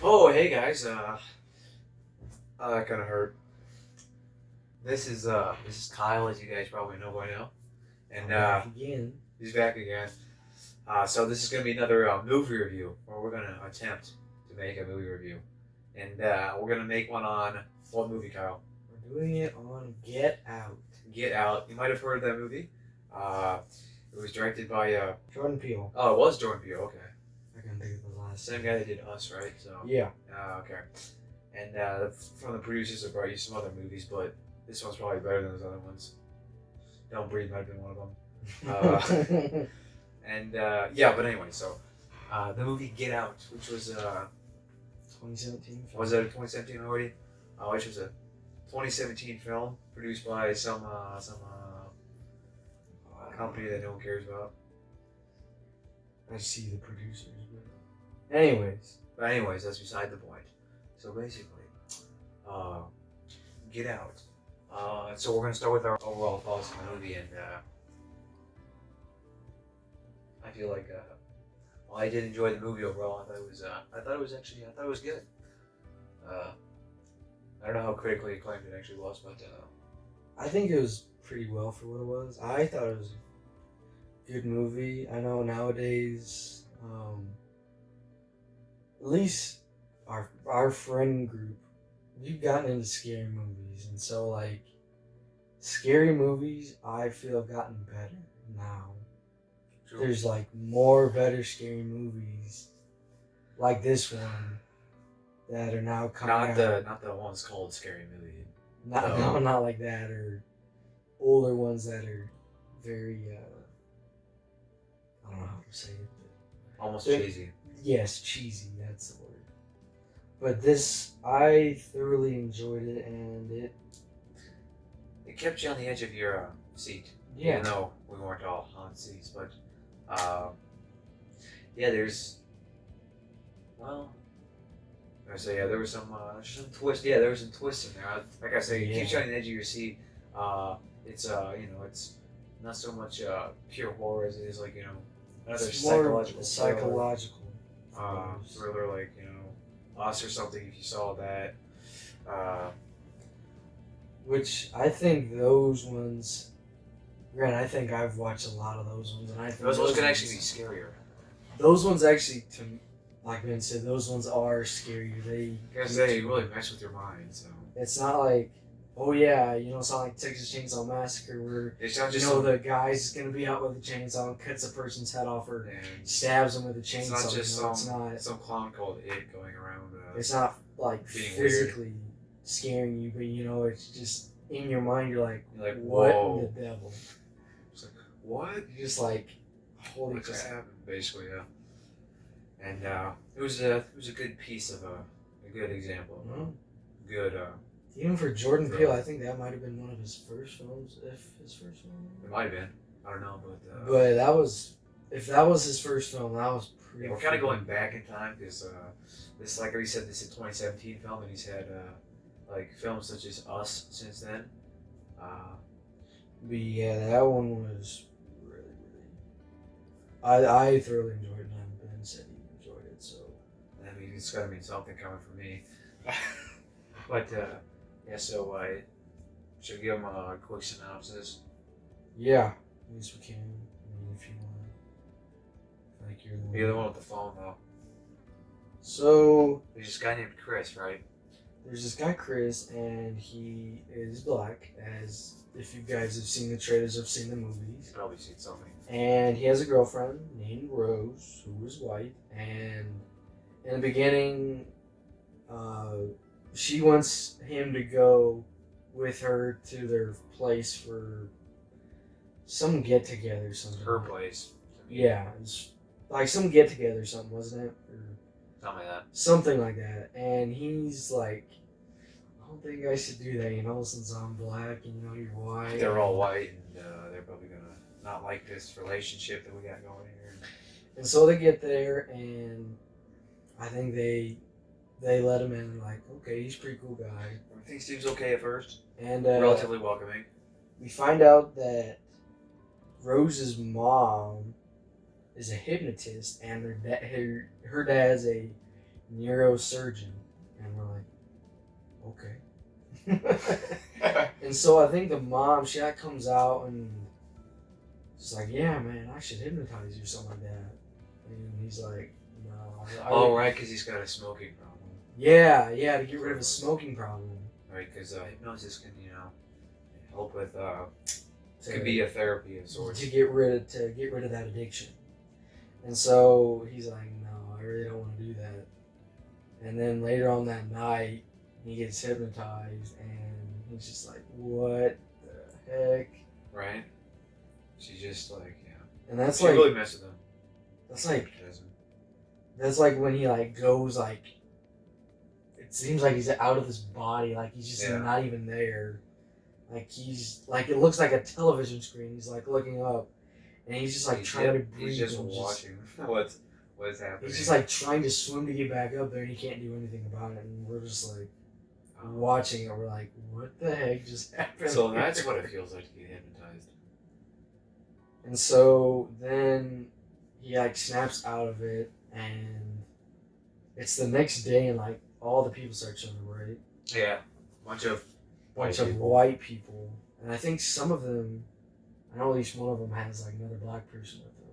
Oh, hey guys. That kind of hurt. This is Kyle, as you guys probably know by now, and Back again. he's back again. So this is gonna be another movie review, where we're gonna attempt to make a movie review, and we're gonna make one on what movie, Kyle? We're doing it on Get Out. Get Out. You might have heard of that movie. Uh, it was directed by Jordan Peele. oh, it was Jordan Peele. Okay, I can't think of the last same guy that did Us, right? So Yeah. okay. And from the producers have brought you some other movies, but this one's probably better than those other ones. Don't Breathe might have been one of them. But anyway, so the movie Get Out, which was 2017 film. was that a 2017 already? Which was a 2017 film produced by some company that no one cares about. I see the producers. But anyways, That's beside the point. So basically, Get Out. So we're gonna start with our overall thoughts on the movie, and I feel like well, I did enjoy the movie overall. I thought it was good. I don't know how critically acclaimed it actually was, but I think it was pretty well for what it was. I thought it was a good movie. I know nowadays, at least our friend group, we've gotten into scary movies, and so like scary movies, I feel have gotten better now. true. There's like more better scary movies like this one that are now coming out. Not the ones called Scary Movie. Not like that, or older ones that are very I don't know how to say it. Almost They're- cheesy. Yes, cheesy, that's the word. But this, I thoroughly enjoyed it, and It kept you on the edge of your seat. yeah. Even though we weren't all on seats, but yeah, there's well, I say there was some twist. Yeah, there was some twists in there. Like I say, it keeps you on the edge of your seat. It's it's not so much pure horror as it is like another It's more psychological thriller. thriller, like Us or something. If you saw that, Which I think those ones. Grant, I think I've watched a lot of those ones, and I think those ones can actually be scarier. Those ones actually, like Ben said, those ones are scary. Because they really mess with your mind. So It's not like, oh yeah, it's not like Texas Chainsaw Massacre where it's not just the guy's gonna be out with a chainsaw and cuts a person's head off or and stabs him with a it's chainsaw. not just it's not. some clown called It going around. It's not like being physically scaring you, but it's just in your mind. You're like, You're like, what whoa. in the devil? It's like, what? You're just like, holy What just crap. happened? Basically, yeah. And it was a good piece of a good example of Mhm. good. Even for Jordan Bro. Peele, I think that might have been one of his first films, if his first film. It might have been. I don't know, but But if that was his first film, that was pretty. yeah, we're kind of going back in time because this, like we said, this is a 2017 film, and he's had like films such as Us since then. But yeah, that one was really, really. I thoroughly enjoyed it, and Ben said he enjoyed it, so. I mean, it's got to mean something coming from me. But yeah, so I should give him a quick synopsis. Yeah, at least we can. I mean, if you want. Like You're the one with the phone, though. So, There's this guy named Chris, right? there's this guy, Chris, and he is black, as if you guys have seen the trailers, have seen the movies. He's probably seen something. And he has a girlfriend named Rose, who is white. And in the beginning, she wants him to go with her to their place for some get together, something. Her place. Yeah, it's like some get together, something, wasn't it? Or Something like that. something like that. And he's like, I don't think I should do that, since I'm black and you're white. They're all white, and they're probably gonna not like this relationship that we got going here. And so they get there, and I think they let him in. Like, okay, he's a pretty cool guy. Everything seems okay at first. And Relatively welcoming. we find out that Rose's mom is a hypnotist, and her dad's a neurosurgeon. And we're like, okay. And so I think the mom, she like comes out and she's like, yeah, man, I should hypnotize you or something like that. And he's like, no. Oh, right, because he's got a smoking problem. Yeah, to get rid of his smoking problem. Right, because hypnosis can, help with, could be a therapy of sorts. To get rid of that addiction. And so he's like, no, I really don't want to do that. And then later on that night, he gets hypnotized and he's just like, what the heck? Right? She's just like, yeah. And that's she like, really messed with him. That's like when he like goes like, it seems like he's out of his body, like he's just not even there. Like he's like, it looks like a television screen. He's like looking up and he's just like trying to breathe. He's just watching what's happening. He's just like trying to swim to get back up there and he can't do anything about it. And we're just like watching it. We're like, what the heck just happened? So that's what it feels like to get hypnotized. And so then he like snaps out of it and it's the next day and like all the people start showing up, right? Yeah. Bunch of white people. And I think some of them, I know at least one of them has like another black person with them.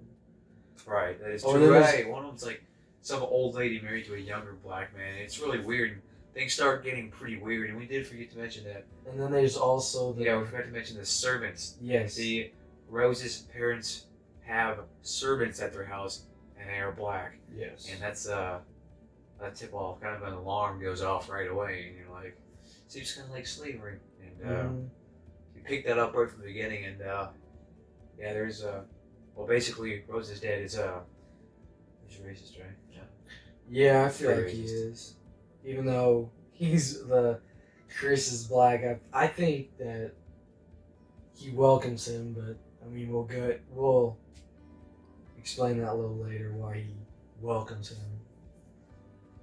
Right, that is true. Right. One of them's like some old lady married to a younger black man. It's really weird. Things start getting pretty weird, and we did forget to mention that. And then there's also we forgot to mention the servants. Yes. The Rose's parents have servants at their house, and they are black. Yes. And that's a tip off, kind of an alarm goes off right away, and you're like, seems kind of like slavery. And you pick that up right from the beginning, and there's basically Rose's dad is he's racist, right? Yeah. Yeah, I feel like he is. Even though Chris is black, I think that he welcomes him, but I mean we'll explain that a little later why he welcomes him.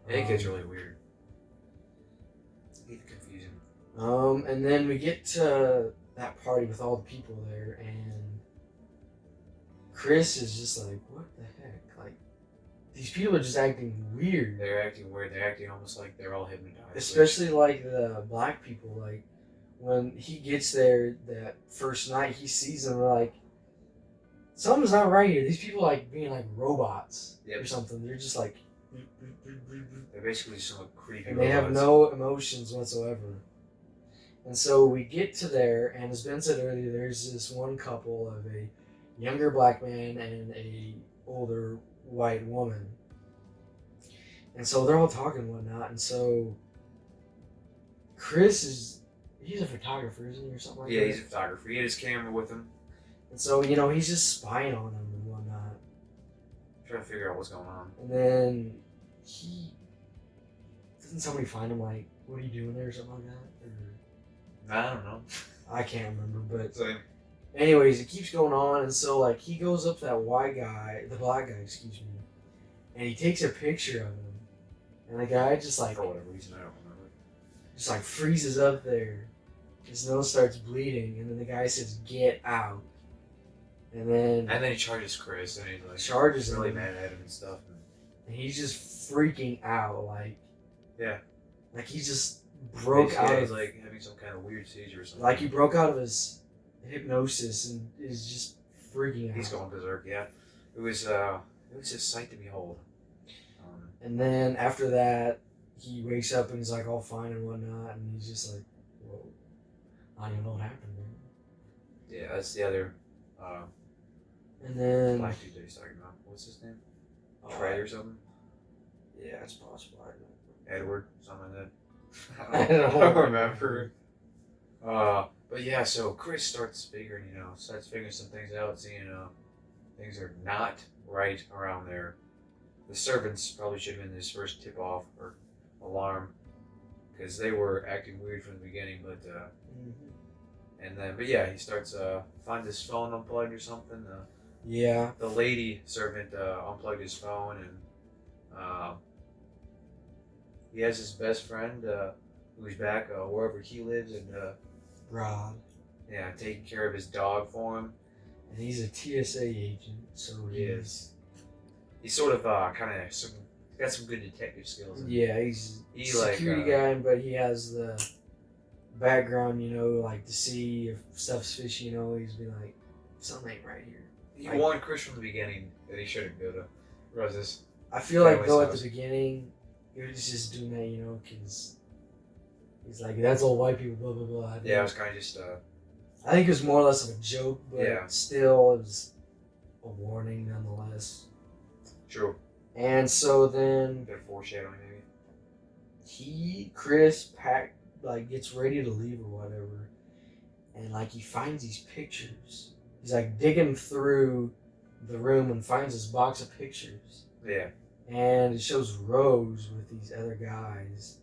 It gets really weird. It's confusing. And then we get to that party with all the people there, and Chris is just like, what the heck? Like, these people are just acting weird. They're acting weird. They're acting almost like they're all hypnotized. Especially like the black people. Like, when he gets there that first night, he sees them, like, something's not right here. These people like being like robots or something. They're just like... They're basically just some creepy and they robots. have no emotions whatsoever. And so we get to there, and as Ben said earlier, there's this one couple of a younger black man and a older white woman. And so they're all talking and whatnot, and so Chris he's a photographer, isn't he, or something like that? Yeah, he's a photographer. He had his camera with him. And so, he's just spying on him and whatnot. Trying to figure out what's going on. And then doesn't somebody find him like, what are you doing there or something like that? Or, I don't know. I can't remember, but Same. Anyways, it keeps going on, and so like he goes up to that the black guy, and he takes a picture of him, and the guy just like, for whatever reason, I don't remember. Just like freezes up there. His nose starts bleeding, and then the guy says, "Get out." And then he charges Chris, and he's like charges really him, mad at him and stuff. And he's just freaking out, like he just broke out. out He's of like having some kind of weird seizure or something. Like he broke out of his hypnosis and is just freaking out. He's going berserk. Yeah, it was a sight to behold. And then after that, he wakes up and he's like all fine and whatnot, and he's just like, "Whoa, I don't even know what happened, man." Yeah, that's the other. And then black dude that he's talking about. What's his name? Trey or something? Yeah, it's possible. I don't know. Edward, something like that. I don't remember. But yeah, so Chris starts figuring some things out, seeing things are not right around there. The servants probably should have been his first tip off or alarm, because they were acting weird from the beginning. But he starts find his phone unplugged or something. The lady servant unplugged his phone, and he has his best friend who's back wherever he lives, and Rod. Yeah, taking care of his dog for him. And he's a TSA agent, so he is. He's sort of got got some good detective skills. Yeah, he's a security guy, but he has the background, like to see if stuff's fishy, he's be like, something ain't right here. He warned Chris from the beginning that he shouldn't go to Rose's. I feel like though at the beginning, he was just doing that, because he's like, that's all white people, blah blah blah. Yeah, it was kind of just. I think it was more or less of a joke, but still, it was a warning nonetheless. True. And so then, bit of foreshadowing, maybe. Chris gets ready to leave or whatever, and he finds these pictures. He's digging through the room and finds this box of pictures. Yeah. And it shows Rose with these other guys.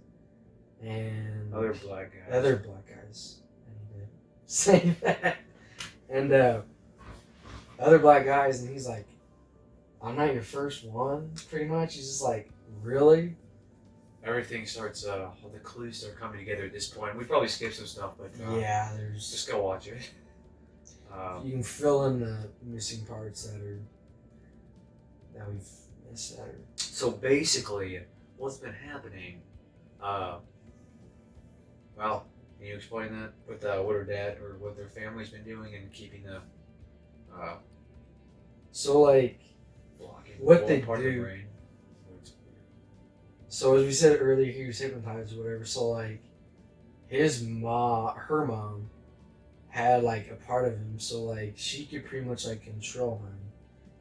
And other black guys. I need to say that. And other black guys, and he's like, I'm not your first one, pretty much. He's just like, really? Everything starts, the clues start coming together at this point. We probably skipped some stuff, but yeah, there's... just go watch it. You can fill in the missing parts that we've missed out. So basically, what's been happening, well, can you explain that? With what her dad or what their family's been doing and keeping the, so what they do. So as we said earlier, he was hypnotized or whatever. So her mom had a part of him, so she could pretty much control him.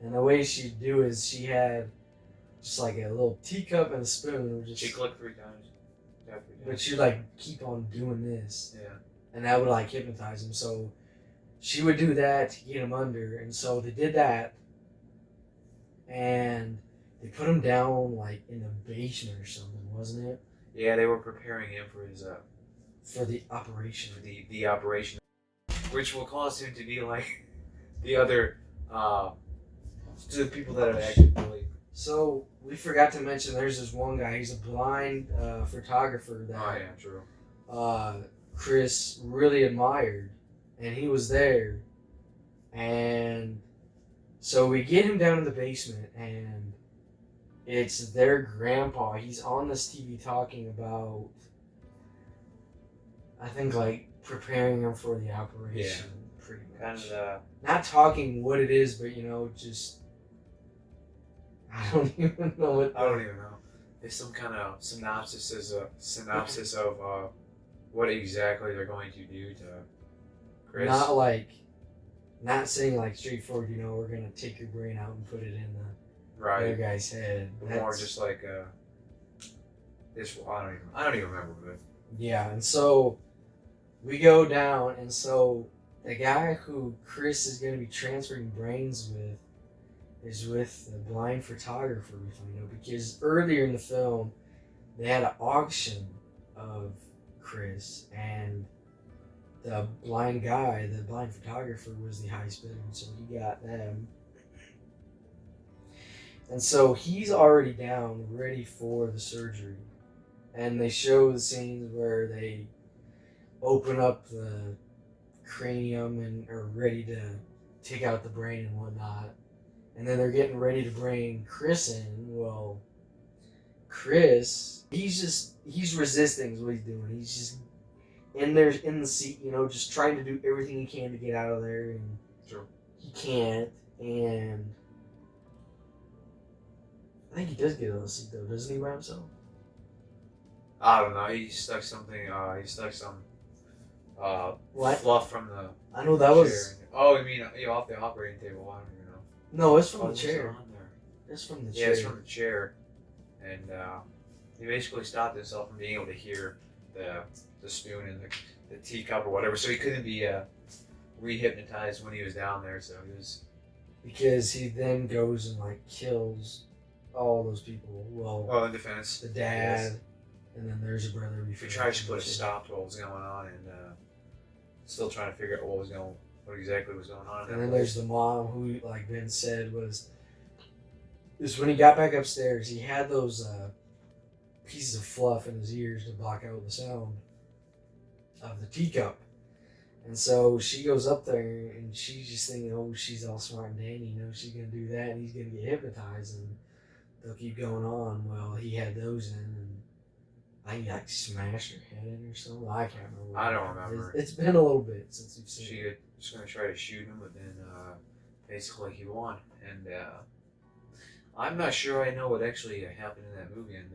And the way she'd do is she had just a little teacup and a spoon. She clicked 3 times. But she'd keep on doing this. Yeah. And that would hypnotize him. So she would do that to get him under. And so they did that. And they put him down in the basement or something, wasn't it? Yeah, they were preparing him for his for the operation. For the operation, which will cause him to be like the other to the people that have actually really. So we forgot to mention there's this one guy. He's a blind photographer that. Oh yeah, true. Chris really admired, and he was there, and so we get him down in the basement, and it's their grandpa. He's on this TV talking about, I think, preparing him for the operation, pretty much. Kind of not talking what it is, but just I don't even know what. I don't even know. It's some kind of synopsis of what exactly they're going to do to Chris. Not saying straightforward. We're gonna take your brain out and put it in the other guy's head. More just this. I don't even remember, but yeah. And so we go down, and so the guy who Chris is gonna be transferring brains with is with the blind photographer. We find out because earlier in the film they had an auction of Chris, and the blind photographer was the highest bidder, and so he got them. And so he's already down, ready for the surgery. And they show the scenes where they open up the cranium and are ready to take out the brain and whatnot. And then they're getting ready to bring Chris in. Well, Chris, he's resisting is what he's doing. He's just in there in the seat, just trying to do everything he can to get out of there, and he can't. And I think he does get out of the seat though, doesn't he, by himself? I don't know. He stuck something. He stuck some fluff from the. I know that chair. was. Oh, you mean off the operating table? I don't even know. No, it's from the chair. It's from the chair. Yeah, it's from the chair, and he basically stopped himself from being able to hear the spoon and the teacup or whatever, so he couldn't be re-hypnotized when he was down there. So he was. Because he then goes and kills all those people. Well, in defense, the dad, and then there's a brother. He tries to put a stop to what was going on, and still trying to figure out what exactly was going on. And then there's the mom who, Ben said, was when he got back upstairs, he had those pieces of fluff in his ears to block out the sound of the teacup. And so she goes up there, and she's just thinking, oh, she's all smart and dandy, she's going to do that, and he's going to get hypnotized. And they'll keep going on. Well, he had those in, and I think he like smashed her head in or something. I can't remember. I don't remember. It's been a little bit since we've seen She it. was going to try to shoot him, but then basically he won. And I'm not sure I know what actually happened in that movie and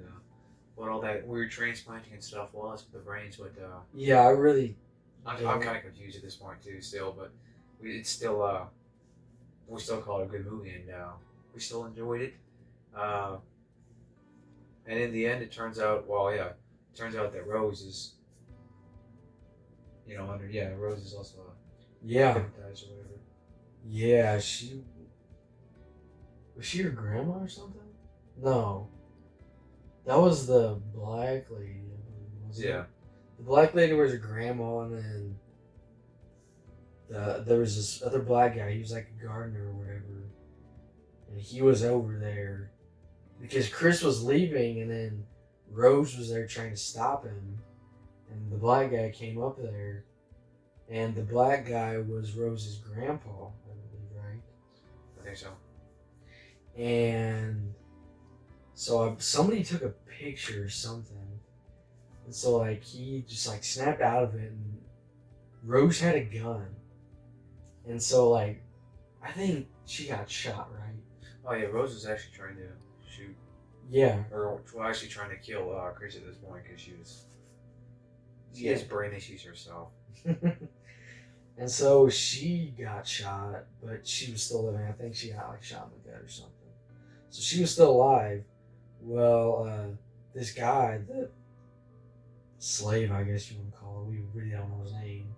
what all that weird transplanting and stuff was with the brains. But Yeah, I really. I'm kind of confused at this point too, still. But it's still we still call it a good movie, and we still enjoyed it. And in the end, it turns out, that Rose is, Rose is also Yeah. hypnotized or whatever. Yeah, was she her grandma or something? No, that was the black lady. Wasn't it? The black lady was her grandma, and then there was this other black guy. He was like a gardener or whatever, and he was over there because Chris was leaving, and then Rose was there trying to stop him, and the black guy came up there, and the black guy was Rose's grandpa, I believe, right? I think so. And so somebody took a picture or something, and so like he just like snapped out of it, and Rose had a gun, and so like I think she got shot, right? Oh yeah, Rose was actually trying to shoot. Yeah. Or actually trying to kill Chris at this point because she has brain issues herself. And so she got shot, but she was still living. I think she got like shot in the gut or something. So she was still alive. Well, this guy, the slave, I guess you want to call it, we really don't know his name.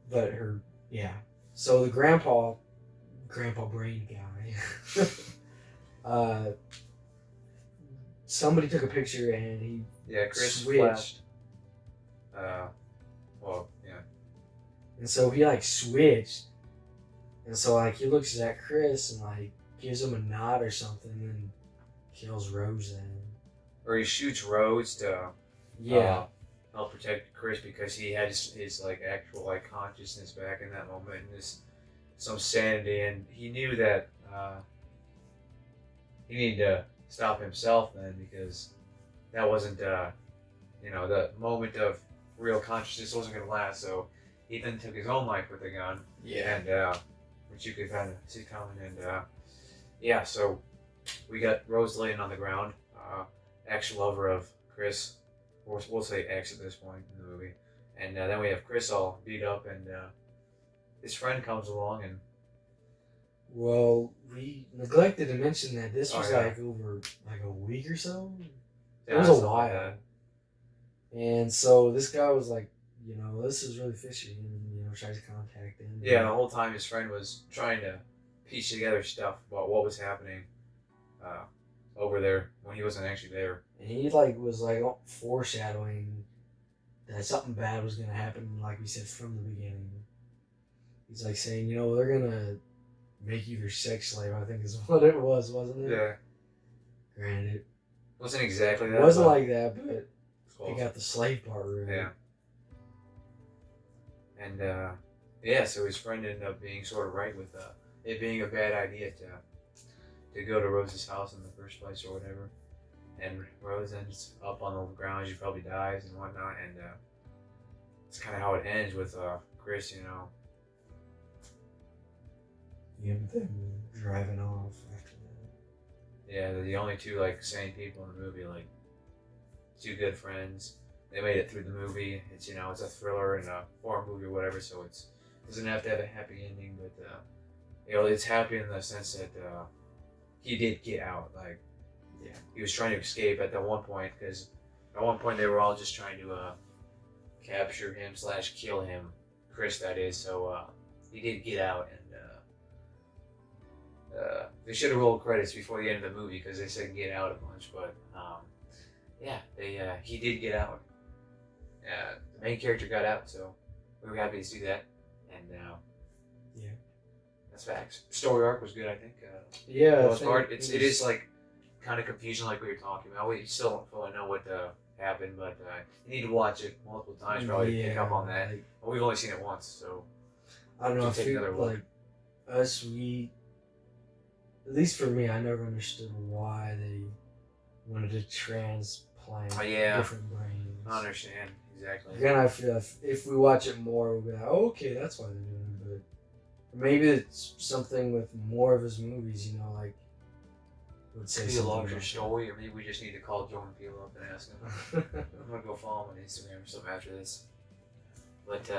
But so the grandpa brain guy, somebody took a picture and he Chris switched. flashed. And so he like switched, and so like he looks at Chris and like gives him a nod or something, and kills Rose then. Or he shoots Rose to help protect Chris because he had his like actual like consciousness back in that moment and some sanity, and he knew that he needed to stop himself then because that wasn't the moment of real consciousness wasn't going to last. So he then took his own life with a gun. Yeah. And which you could kind of see coming. And so we got Rose laying on the ground, ex-lover of Chris. We'll say ex at this point in the movie. And then we have Chris all beat up, and his friend comes along and. Well, we neglected to mention that this was like over like a week or so. It was a while. Like and so this guy was like, this is really fishy, and tries to contact him. Yeah, the whole time his friend was trying to piece together stuff about what was happening over there when he wasn't actually there. And he was foreshadowing that something bad was gonna happen, like we said from the beginning. He's like saying, they're gonna make you their sex slave, I think is what it was, wasn't it? Yeah. Granted, it wasn't exactly that. It wasn't like that, but he got the slave part right. Yeah. And so his friend ended up being sort of right with it being a bad idea to go to Rose's house in the first place or whatever. And Rose ends up on the ground. She probably dies and whatnot. And it's kind of how it ends with Chris, Yeah, but them driving off after that. Yeah, they're the only two sane people in the movie, two good friends. They made it through the movie. It's it's a thriller and a horror movie or whatever, so it doesn't have to have a happy ending, but it's happy in the sense that he did get out. He was trying to escape at that one point because at one point they were all just trying to capture him / kill him, Chris that is. So he did get out, and they should have rolled credits before the end of the movie because they said get out a bunch, but he did get out. The main character got out, so we were happy to see that, and that's facts. Story arc was good, I think. It is kind of confusing, like we were talking about. We still don't fully know what happened, but you need to watch it multiple times probably to pick up on that. We've only seen it once, so I don't know. I feel like us, at least for me, I never understood why they wanted to transplant different brains. I understand exactly. Again, I feel if we watch it more, we'll be like, oh, okay, that's why they're doing it. But maybe it's something with more of his movies, you know, like would say Maybe a something larger about story, or maybe we just need to call Jordan Peele up and ask him. I'm gonna go follow him on Instagram or something after this. But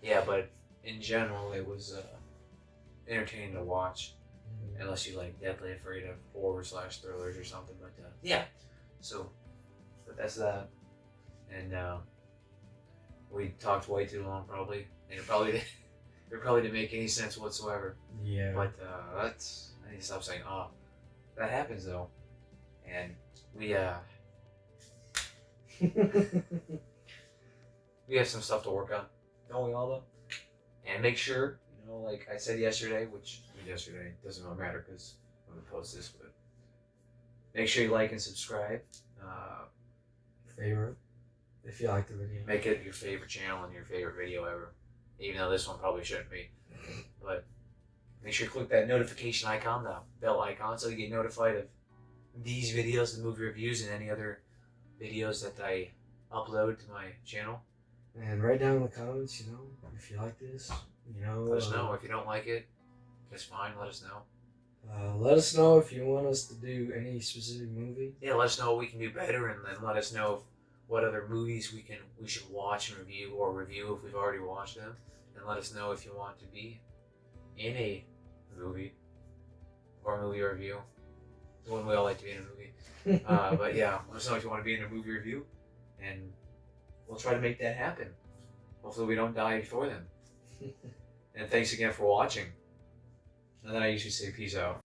yeah, but in general, it was entertaining to watch. Unless you like deathly afraid of horror / thrillers or something. But yeah, so but that's that. And we talked way too long, probably, and it probably didn't make any sense whatsoever. Yeah. But that's I need to stop saying that happens though, and we we have some stuff to work on, don't we all though? And make sure, you know, like I said yesterday, which yesterday doesn't really matter because I'm gonna post this, but make sure you like and subscribe. Favorite, if you like the video. Make it your favorite channel and your favorite video ever, even though this one probably shouldn't be. But make sure you click that notification icon, the bell icon, so you get notified of these videos, the movie reviews, and any other videos that I upload to my channel. And write down in the comments, you know, if you like this, you know. Let us know. If you don't like it, that's fine. Let us know. Let us know if you want us to do any specific movie. Yeah, let us know what we can do better, and then let us know what other movies we should watch and review, or review if we've already watched them. And let us know if you want to be in a movie or a movie review. When we all like to be in a movie. But yeah, let us know if you want to be in a movie review, and we'll try to make that happen. Hopefully we don't die before then. And thanks again for watching. And then I usually say peace out.